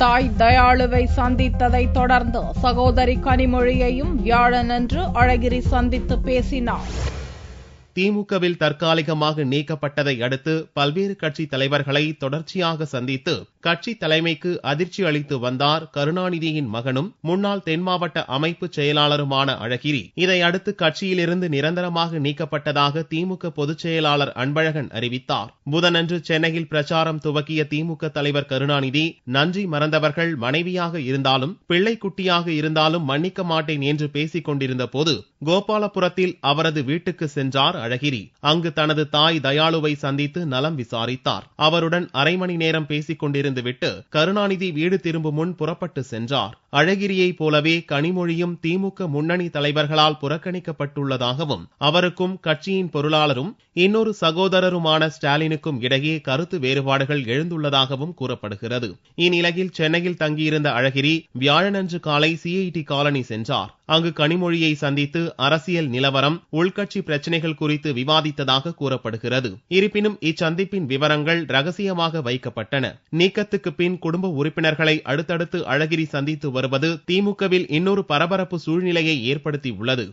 தாய் தயாளுவை சந்தித்ததை தொடர்ந்து சகோதரி கனிமொழியையும் வியாழனன்று அழகிரி சந்தித்து பேசினார். திமுகவில் தற்காலிகமாக நீக்கப்பட்டதை அடுத்து பல்வேறு கட்சி தலைவர்களை தொடர்ச்சியாக சந்தித்து கட்சி தலைமைக்கு அதிர்ச்சி அளித்து வந்தார் கருணாநிதியின் மகனும் முன்னாள் தென் மாவட்ட அமைப்பு செயலாளருமான அழகிரி. இதையடுத்து கட்சியிலிருந்து நிரந்தரமாக நீக்கப்பட்டதாக திமுக பொதுச் செயலாளர் அன்பழகன் அறிவித்தார். புதனன்று சென்னையில் பிரச்சாரம் துவக்கிய திமுக தலைவர் கருணாநிதி நன்றி மறந்தவர்கள் மனைவியாக இருந்தாலும் பிள்ளைக்குட்டியாக இருந்தாலும் மன்னிக்க மாட்டேன் என்று பேசிக் கொண்டிருந்த போது கோபாலபுரத்தில் அவரது வீட்டுக்கு சென்றார் அழகிரி. அங்கு தனது தாய் தயாளுவை சந்தித்து நலம் விசாரித்தார். அவருடன் அரை மணி நேரம் பேசிக் கொண்டிருந்து விட்டு கருணாநிதி வீடு திரும்பும் முன் புறப்பட்டு சென்றார். அழகிரியைப் போலவே கனிமொழியும் திமுக முன்னணி தலைவர்களால் புறக்கணிக்கப்பட்டுள்ளதாகவும் அவருக்கும் கட்சியின் பொருளாளரும் இன்னொரு சகோதரருமான ஸ்டாலினுக்கும் இடையே கருத்து வேறுபாடுகள் எழுந்துள்ளதாகவும் கூறப்படுகிறது. இந்நிலையில் சென்னையில் தங்கியிருந்த அழகிரி வியாழனன்று காலை சிஐடி காலனி சென்றார். அங்கு கனிமொழியை சந்தித்து அரசியல் நிலவரம், உள்கட்சி பிரச்சனைகள் குறித்து விவாதித்ததாக கூறப்படுகிறது. இருப்பினும் இச்சந்திப்பின் விவரங்கள் ரகசியமாக வைக்கப்பட்டன. நீக்கத்துக்கு பின் குடும்ப உறுப்பினர்களை அடுத்தடுத்து அழகிரி சந்தித்து வருவது திமுகவில் இன்னொரு பரபரப்பு சூழ்நிலையை ஏற்படுத்தியுள்ளது.